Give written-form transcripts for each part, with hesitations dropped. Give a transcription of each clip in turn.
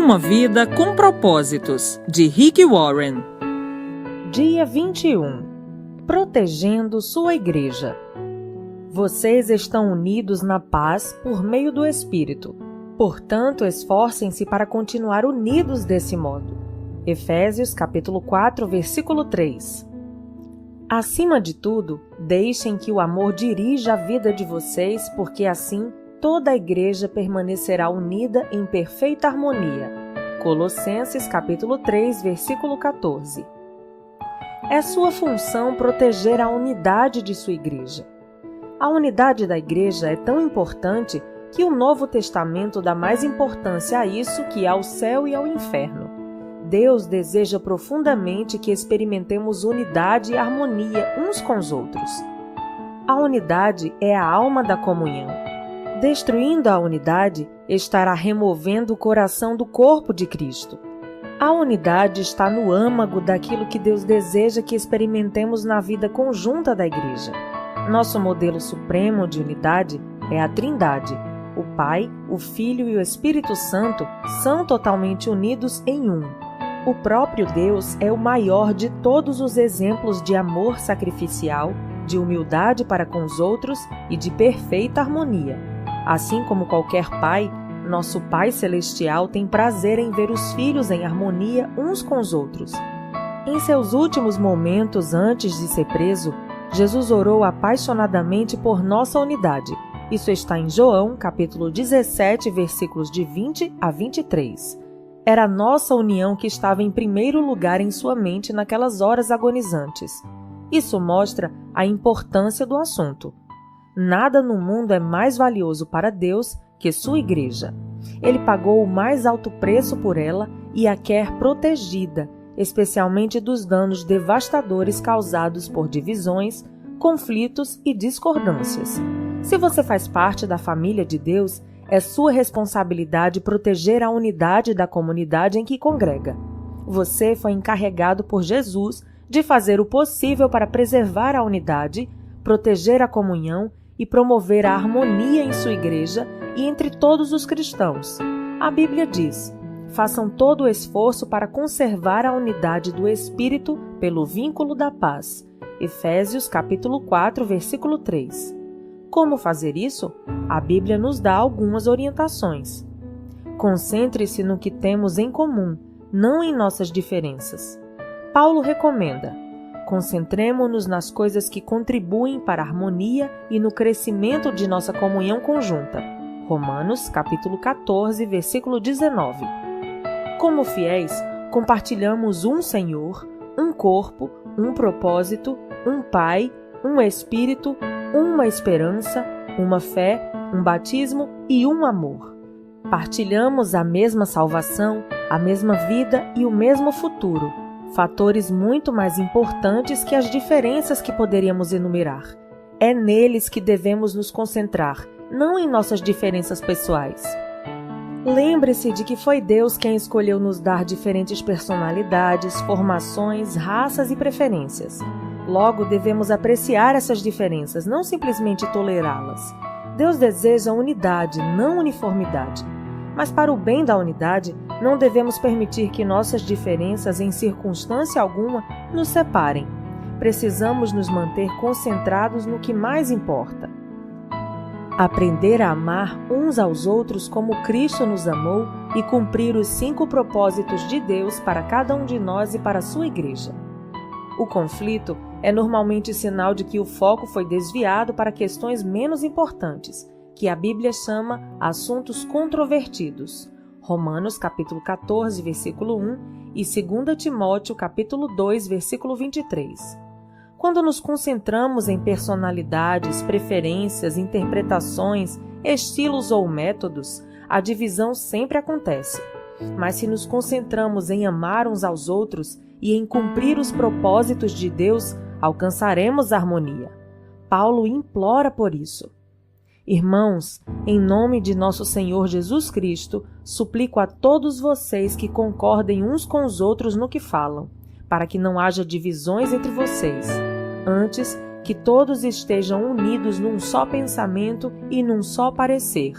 Uma vida com propósitos, de Rick Warren. Dia 21. Protegendo sua igreja. Vocês estão unidos na paz por meio do Espírito. Portanto, esforcem-se para continuar unidos desse modo. Efésios capítulo 4, versículo 3. Acima de tudo, deixem que o amor dirija a vida de vocês, porque assim toda a igreja permanecerá unida em perfeita harmonia. Colossenses capítulo 3, versículo 14. É sua função proteger a unidade de sua igreja. A unidade da igreja é tão importante que o Novo Testamento dá mais importância a isso que ao céu e ao inferno. Deus deseja profundamente que experimentemos unidade e harmonia uns com os outros. A unidade é a alma da comunhão. Destruindo a unidade, estará removendo o coração do corpo de Cristo. A unidade está no âmago daquilo que Deus deseja que experimentemos na vida conjunta da igreja. Nosso modelo supremo de unidade é a Trindade. O Pai, o Filho e o Espírito Santo são totalmente unidos em um. O próprio Deus é o maior de todos os exemplos de amor sacrificial, de humildade para com os outros e de perfeita harmonia. Assim como qualquer pai, nosso Pai Celestial tem prazer em ver os filhos em harmonia uns com os outros. Em seus últimos momentos antes de ser preso, Jesus orou apaixonadamente por nossa unidade. Isso está em João, capítulo 17, versículos de 20 a 23. Era a nossa união que estava em primeiro lugar em sua mente naquelas horas agonizantes. Isso mostra a importância do assunto. Nada no mundo é mais valioso para Deus que sua igreja. Ele pagou o mais alto preço por ela e a quer protegida, especialmente dos danos devastadores causados por divisões, conflitos e discordâncias. Se você faz parte da família de Deus, é sua responsabilidade proteger a unidade da comunidade em que congrega. Você foi encarregado por Jesus de fazer o possível para preservar a unidade, proteger a comunhão e promover a harmonia em sua igreja e entre todos os cristãos. A Bíblia diz: façam todo o esforço para conservar a unidade do Espírito pelo vínculo da paz. Efésios capítulo 4, versículo 3. Como fazer isso? A Bíblia nos dá algumas orientações. Concentre-se no que temos em comum, não em nossas diferenças. Paulo recomenda: concentremo-nos nas coisas que contribuem para a harmonia e no crescimento de nossa comunhão conjunta. Romanos, capítulo 14, versículo 19. Como fiéis, compartilhamos um Senhor, um corpo, um propósito, um Pai, um Espírito, uma esperança, uma fé, um batismo e um amor. Partilhamos a mesma salvação, a mesma vida e o mesmo futuro. Fatores muito mais importantes que as diferenças que poderíamos enumerar. É neles que devemos nos concentrar, não em nossas diferenças pessoais. Lembre-se de que foi Deus quem escolheu nos dar diferentes personalidades, formações, raças e preferências. Logo, devemos apreciar essas diferenças, não simplesmente tolerá-las. Deus deseja unidade, não uniformidade. Mas para o bem da unidade, não devemos permitir que nossas diferenças, em circunstância alguma, nos separem. Precisamos nos manter concentrados no que mais importa. Aprender a amar uns aos outros como Cristo nos amou e cumprir os 5 propósitos de Deus para cada um de nós e para a sua igreja. O conflito é normalmente sinal de que o foco foi desviado para questões menos importantes, que a Bíblia chama assuntos controvertidos. Romanos capítulo 14, versículo 1 e 2 Timóteo capítulo 2, versículo 23. Quando nos concentramos em personalidades, preferências, interpretações, estilos ou métodos, a divisão sempre acontece. Mas se nos concentramos em amar uns aos outros e em cumprir os propósitos de Deus, alcançaremos a harmonia. Paulo implora por isso. Irmãos, em nome de nosso Senhor Jesus Cristo, suplico a todos vocês que concordem uns com os outros no que falam, para que não haja divisões entre vocês. Antes, que todos estejam unidos num só pensamento e num só parecer.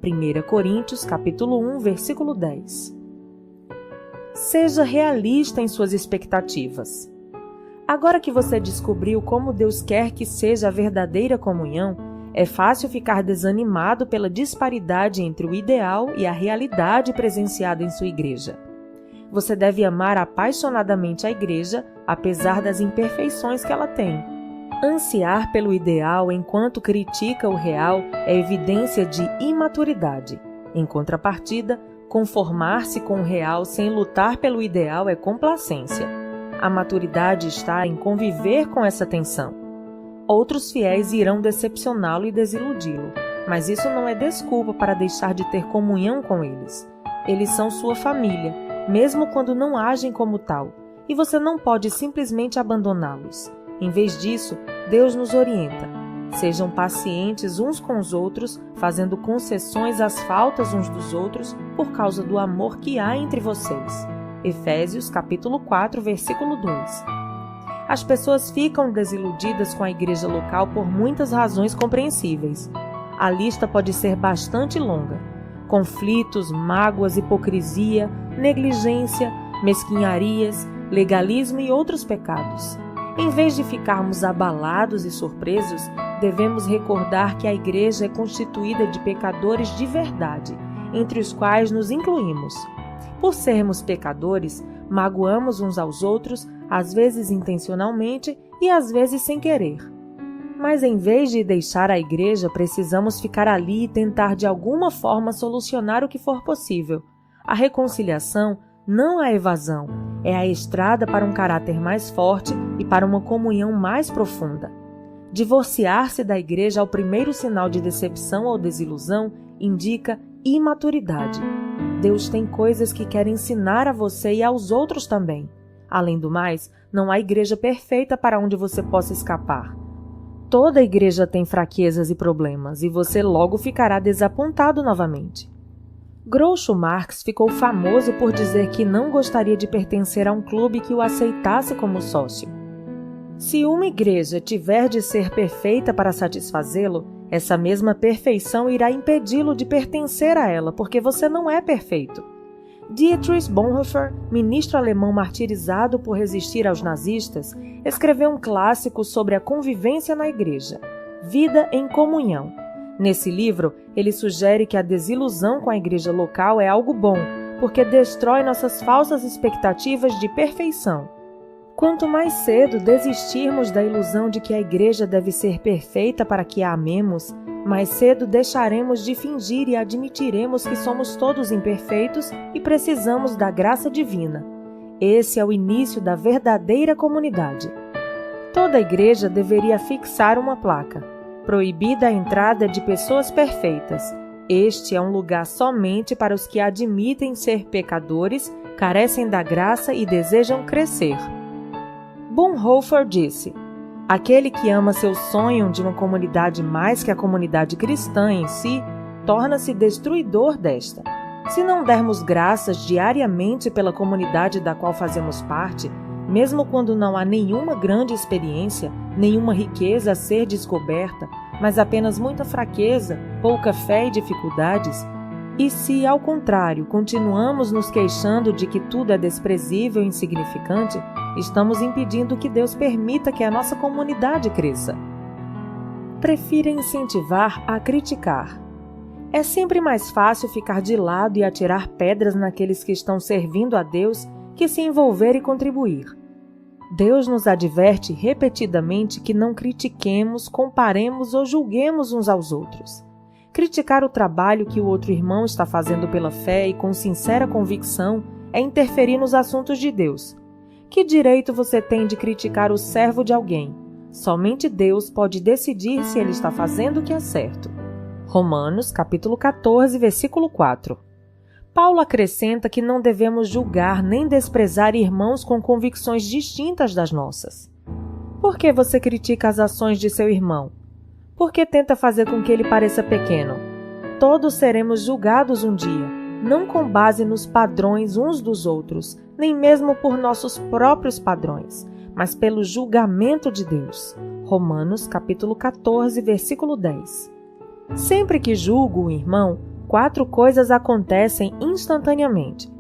1 Coríntios, capítulo 1, versículo 10. Seja realista em suas expectativas. Agora que você descobriu como Deus quer que seja a verdadeira comunhão, é fácil ficar desanimado pela disparidade entre o ideal e a realidade presenciada em sua igreja. Você deve amar apaixonadamente a igreja, apesar das imperfeições que ela tem. Ansiar pelo ideal enquanto critica o real é evidência de imaturidade. Em contrapartida, conformar-se com o real sem lutar pelo ideal é complacência. A maturidade está em conviver com essa tensão. Outros fiéis irão decepcioná-lo e desiludi-lo, mas isso não é desculpa para deixar de ter comunhão com eles. Eles são sua família, mesmo quando não agem como tal, e você não pode simplesmente abandoná-los. Em vez disso, Deus nos orienta. Sejam pacientes uns com os outros, fazendo concessões às faltas uns dos outros por causa do amor que há entre vocês. Efésios capítulo 4, versículo 2. As pessoas ficam desiludidas com a igreja local por muitas razões compreensíveis. A lista pode ser bastante longa. Conflitos, mágoas, hipocrisia, negligência, mesquinharias, legalismo e outros pecados. Em vez de ficarmos abalados e surpresos, devemos recordar que a igreja é constituída de pecadores de verdade, entre os quais nos incluímos. Por sermos pecadores, magoamos uns aos outros, às vezes intencionalmente e às vezes sem querer. Mas em vez de deixar a igreja, precisamos ficar ali e tentar de alguma forma solucionar o que for possível. A reconciliação, não a evasão, é a estrada para um caráter mais forte e para uma comunhão mais profunda. Divorciar-se da igreja ao primeiro sinal de decepção ou desilusão indica imaturidade. Deus tem coisas que quer ensinar a você e aos outros também. Além do mais, não há igreja perfeita para onde você possa escapar. Toda igreja tem fraquezas e problemas, e você logo ficará desapontado novamente. Groucho Marx ficou famoso por dizer que não gostaria de pertencer a um clube que o aceitasse como sócio. Se uma igreja tiver de ser perfeita para satisfazê-lo, essa mesma perfeição irá impedi-lo de pertencer a ela, porque você não é perfeito. Dietrich Bonhoeffer, ministro alemão martirizado por resistir aos nazistas, escreveu um clássico sobre a convivência na igreja, Vida em Comunhão. Nesse livro, ele sugere que a desilusão com a igreja local é algo bom, porque destrói nossas falsas expectativas de perfeição. Quanto mais cedo desistirmos da ilusão de que a igreja deve ser perfeita para que a amemos, mais cedo deixaremos de fingir e admitiremos que somos todos imperfeitos e precisamos da graça divina. Esse é o início da verdadeira comunidade. Toda igreja deveria fixar uma placa: proibida a entrada de pessoas perfeitas. Este é um lugar somente para os que admitem ser pecadores, carecem da graça e desejam crescer. Bonhoeffer disse: aquele que ama seu sonho de uma comunidade mais que a comunidade cristã em si, torna-se destruidor desta. Se não dermos graças diariamente pela comunidade da qual fazemos parte, mesmo quando não há nenhuma grande experiência, nenhuma riqueza a ser descoberta, mas apenas muita fraqueza, pouca fé e dificuldades, e se, ao contrário, continuamos nos queixando de que tudo é desprezível e insignificante, estamos impedindo que Deus permita que a nossa comunidade cresça. Prefira incentivar a criticar. É sempre mais fácil ficar de lado e atirar pedras naqueles que estão servindo a Deus que se envolver e contribuir. Deus nos adverte repetidamente que não critiquemos, comparemos ou julguemos uns aos outros. Criticar o trabalho que o outro irmão está fazendo pela fé e com sincera convicção é interferir nos assuntos de Deus. Que direito você tem de criticar o servo de alguém? Somente Deus pode decidir se ele está fazendo o que é certo. Romanos, capítulo 14, versículo 4. Paulo acrescenta que não devemos julgar nem desprezar irmãos com convicções distintas das nossas. Por que você critica as ações de seu irmão? Por que tenta fazer com que ele pareça pequeno? Todos seremos julgados um dia, não com base nos padrões uns dos outros, nem mesmo por nossos próprios padrões, mas pelo julgamento de Deus. Romanos, capítulo 14, versículo 10. Sempre que julgo o irmão, 4 coisas acontecem instantaneamente.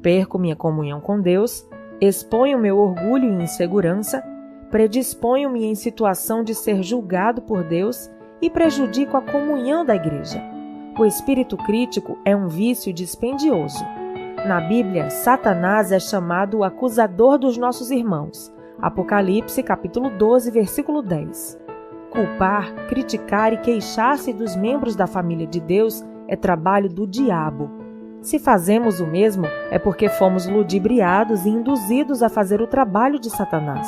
perco minha comunhão com Deus, exponho meu orgulho e insegurança, predisponho-me em situação de ser julgado por Deus e prejudico a comunhão da igreja. O espírito crítico é um vício dispendioso. Na Bíblia, Satanás é chamado o acusador dos nossos irmãos. Apocalipse, capítulo 12, versículo 10. Culpar, criticar e queixar-se dos membros da família de Deus é trabalho do diabo. Se fazemos o mesmo, é porque fomos ludibriados e induzidos a fazer o trabalho de Satanás.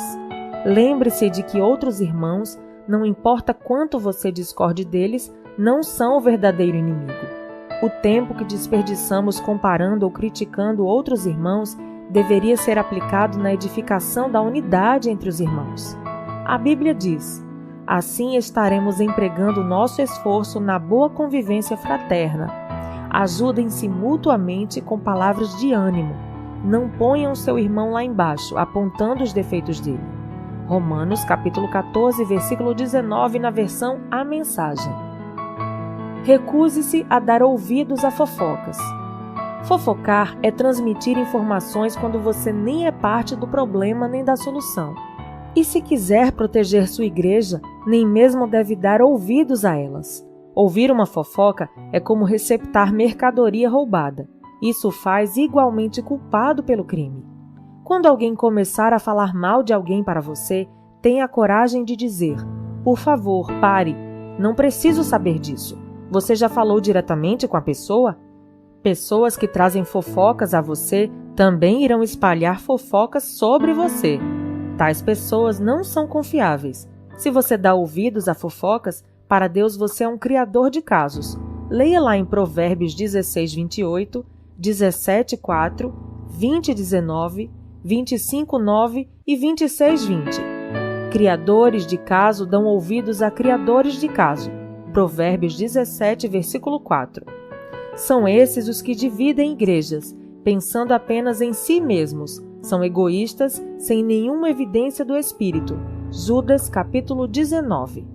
Lembre-se de que outros irmãos, não importa quanto você discorde deles, não são o verdadeiro inimigo. O tempo que desperdiçamos comparando ou criticando outros irmãos deveria ser aplicado na edificação da unidade entre os irmãos. A Bíblia diz: assim estaremos empregando nosso esforço na boa convivência fraterna. Ajudem-se mutuamente com palavras de ânimo. Não ponham seu irmão lá embaixo, apontando os defeitos dele. Romanos, capítulo 14, versículo 19, na versão A Mensagem. Recuse-se a dar ouvidos a fofocas. Fofocar é transmitir informações quando você nem é parte do problema nem da solução. E se quiser proteger sua igreja, nem mesmo deve dar ouvidos a elas. Ouvir uma fofoca é como receptar mercadoria roubada. Isso o faz igualmente culpado pelo crime. Quando alguém começar a falar mal de alguém para você, tenha a coragem de dizer: por favor, pare, não preciso saber disso. Você já falou diretamente com a pessoa? Pessoas que trazem fofocas a você também irão espalhar fofocas sobre você. Tais pessoas não são confiáveis. Se você dá ouvidos a fofocas, para Deus você é um criador de casos. Leia lá em Provérbios 16, 28, 17, 4, 20, 19, 25, 9 e 26, 20. Criadores de caso dão ouvidos a criadores de caso. Provérbios 17, versículo 4. São esses os que dividem igrejas, pensando apenas em si mesmos. São egoístas, sem nenhuma evidência do Espírito. Judas, capítulo 19.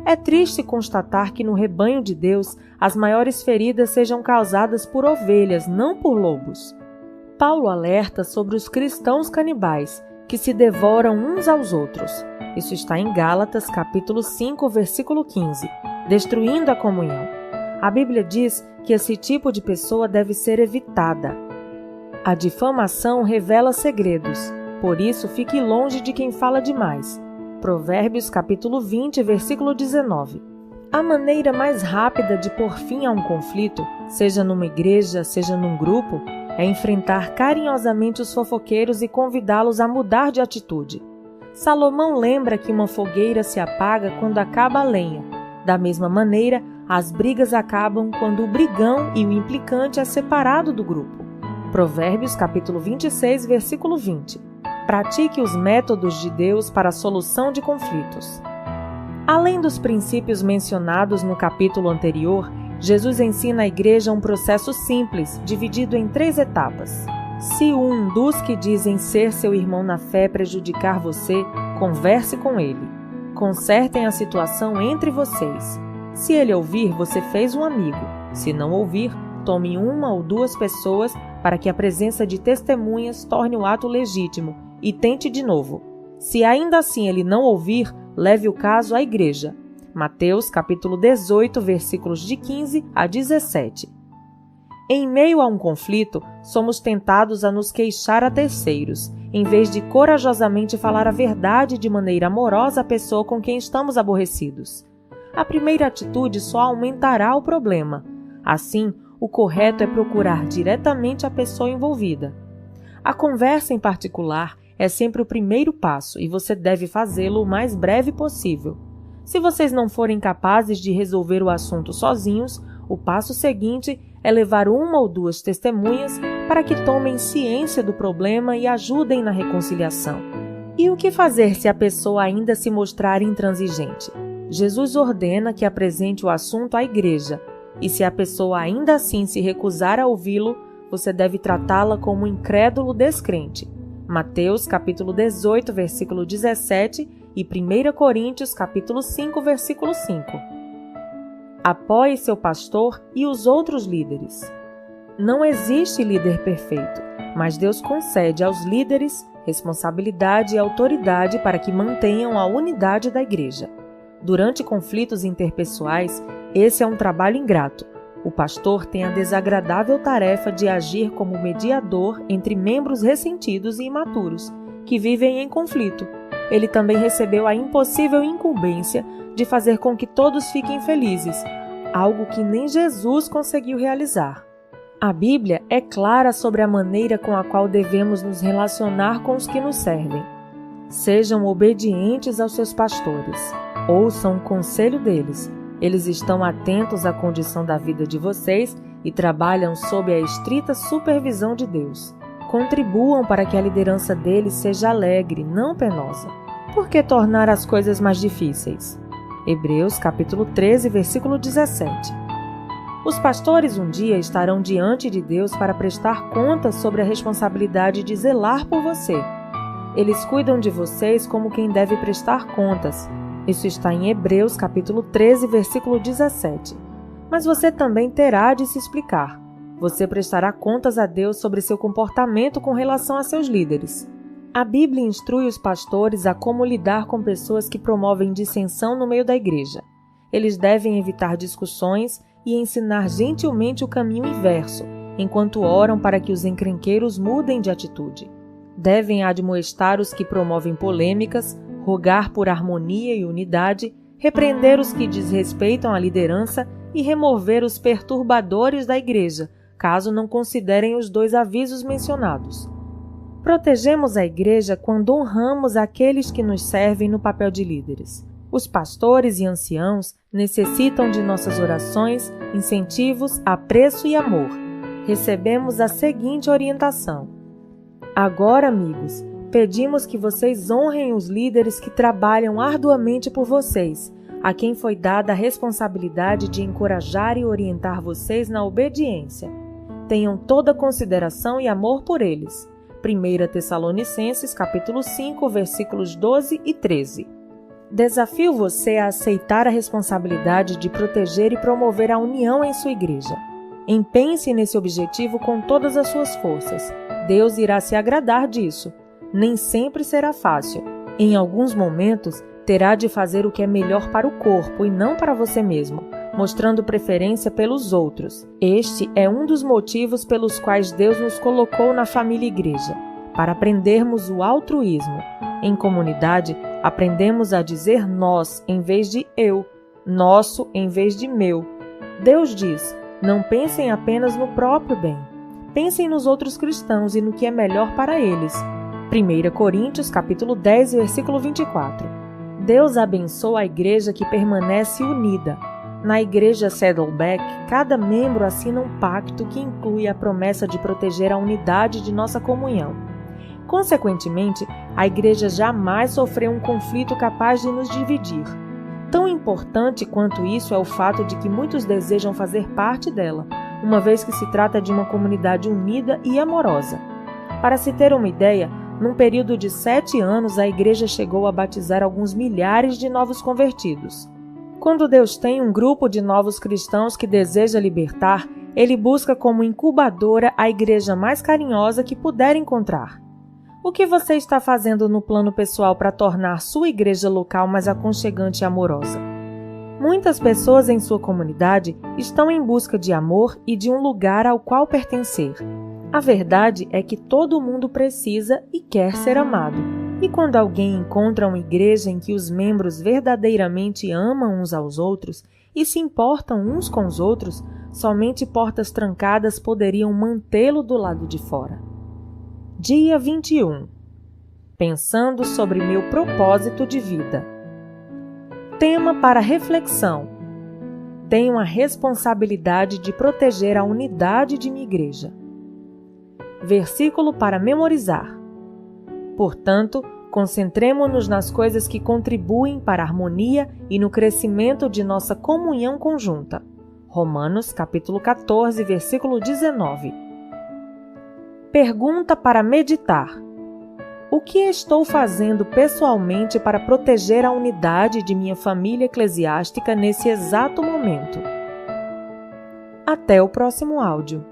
É triste constatar que no rebanho de Deus as maiores feridas sejam causadas por ovelhas, não por lobos. Paulo alerta sobre os cristãos canibais, que se devoram uns aos outros. Isso está em Gálatas, capítulo 5, versículo 15, destruindo a comunhão. A Bíblia diz que esse tipo de pessoa deve ser evitada. A difamação revela segredos, por isso fique longe de quem fala demais. Provérbios capítulo 20, versículo 19. A maneira mais rápida de pôr fim a um conflito, seja numa igreja, seja num grupo, é enfrentar carinhosamente os fofoqueiros e convidá-los a mudar de atitude. Salomão lembra que uma fogueira se apaga quando acaba a lenha. Da mesma maneira, as brigas acabam quando o brigão e o implicante é separado do grupo. Provérbios capítulo 26, versículo 20. Pratique os métodos de Deus para a solução de conflitos. Além dos princípios mencionados no capítulo anterior, Jesus ensina à igreja um processo simples, dividido em 3 etapas. Se um dos que dizem ser seu irmão na fé prejudicar você, converse com ele. Consertem a situação entre vocês. Se ele ouvir, você fez um amigo. Se não ouvir, tome 1 ou 2 pessoas para que a presença de testemunhas torne o ato legítimo e tente de novo. Se ainda assim ele não ouvir, leve o caso à igreja. Mateus capítulo 18, versículos de 15 a 17. Em meio a um conflito, somos tentados a nos queixar a terceiros, em vez de corajosamente falar a verdade de maneira amorosa à pessoa com quem estamos aborrecidos. A primeira atitude só aumentará o problema. Assim, o correto é procurar diretamente a pessoa envolvida. A conversa em particular é sempre o primeiro passo e você deve fazê-lo o mais breve possível. Se vocês não forem capazes de resolver o assunto sozinhos, o passo seguinte é levar 1 ou 2 testemunhas para que tomem ciência do problema e ajudem na reconciliação. E o que fazer se a pessoa ainda se mostrar intransigente? Jesus ordena que apresente o assunto à igreja, e se a pessoa ainda assim se recusar a ouvi-lo, você deve tratá-la como um incrédulo descrente. Mateus capítulo 18, versículo 17 e 1 Coríntios capítulo 5, versículo 5. Apoie seu pastor e os outros líderes. Não existe líder perfeito, mas Deus concede aos líderes responsabilidade e autoridade para que mantenham a unidade da igreja. Durante conflitos interpessoais, esse é um trabalho ingrato. O pastor tem a desagradável tarefa de agir como mediador entre membros ressentidos e imaturos, que vivem em conflito. Ele também recebeu a impossível incumbência de fazer com que todos fiquem felizes, algo que nem Jesus conseguiu realizar. A Bíblia é clara sobre a maneira com a qual devemos nos relacionar com os que nos servem. Sejam obedientes aos seus pastores. Ouçam o conselho deles. Eles estão atentos à condição da vida de vocês e trabalham sob a estrita supervisão de Deus. Contribuam para que a liderança deles seja alegre, não penosa. Por que tornar as coisas mais difíceis? Hebreus capítulo 13, versículo 17. Os pastores um dia estarão diante de Deus para prestar contas sobre a responsabilidade de zelar por você. Eles cuidam de vocês como quem deve prestar contas. Isso está em Hebreus capítulo 13, versículo 17. Mas você também terá de se explicar. Você prestará contas a Deus sobre seu comportamento com relação a seus líderes. A Bíblia instrui os pastores a como lidar com pessoas que promovem dissensão no meio da igreja. Eles devem evitar discussões e ensinar gentilmente o caminho inverso, enquanto oram para que os encrenqueiros mudem de atitude. Devem admoestar os que promovem polêmicas, rogar por harmonia e unidade, repreender os que desrespeitam a liderança e remover os perturbadores da igreja, caso não considerem os 2 avisos mencionados. Protegemos a igreja quando honramos aqueles que nos servem no papel de líderes. Os pastores e anciãos necessitam de nossas orações, incentivos, apreço e amor. Recebemos a seguinte orientação: agora, amigos, pedimos que vocês honrem os líderes que trabalham arduamente por vocês, a quem foi dada a responsabilidade de encorajar e orientar vocês na obediência. Tenham toda consideração e amor por eles. 1 Tessalonicenses capítulo 5, versículos 12 e 13. Desafio você a aceitar a responsabilidade de proteger e promover a união em sua igreja. Empenhe-se nesse objetivo com todas as suas forças. Deus irá se agradar disso. Nem sempre será fácil. Em alguns momentos, terá de fazer o que é melhor para o corpo e não para você mesmo, mostrando preferência pelos outros. Este é um dos motivos pelos quais Deus nos colocou na família igreja, para aprendermos o altruísmo. Em comunidade, aprendemos a dizer nós em vez de eu, nosso em vez de meu. Deus diz: não pensem apenas no próprio bem. Pensem nos outros cristãos e no que é melhor para eles. 1 Coríntios capítulo 10, versículo 24. Deus abençoa a igreja que permanece unida. Na igreja Saddleback, cada membro assina um pacto que inclui a promessa de proteger a unidade de nossa comunhão. Consequentemente, a igreja jamais sofreu um conflito capaz de nos dividir. Tão importante quanto isso é o fato de que muitos desejam fazer parte dela, uma vez que se trata de uma comunidade unida e amorosa. Para se ter uma ideia, num período de 7 anos, a igreja chegou a batizar alguns milhares de novos convertidos. Quando Deus tem um grupo de novos cristãos que deseja libertar, Ele busca como incubadora a igreja mais carinhosa que puder encontrar. O que você está fazendo no plano pessoal para tornar sua igreja local mais aconchegante e amorosa? Muitas pessoas em sua comunidade estão em busca de amor e de um lugar ao qual pertencer. A verdade é que todo mundo precisa e quer ser amado. E quando alguém encontra uma igreja em que os membros verdadeiramente amam uns aos outros e se importam uns com os outros, somente portas trancadas poderiam mantê-lo do lado de fora. Dia 21. Pensando sobre meu propósito de vida. Tema para reflexão: tenho a responsabilidade de proteger a unidade de minha igreja. Versículo para memorizar. Portanto, concentremo-nos nas coisas que contribuem para a harmonia e no crescimento de nossa comunhão conjunta. Romanos capítulo 14, versículo 19. Pergunta para meditar: o que estou fazendo pessoalmente para proteger a unidade de minha família eclesiástica nesse exato momento? Até o próximo áudio.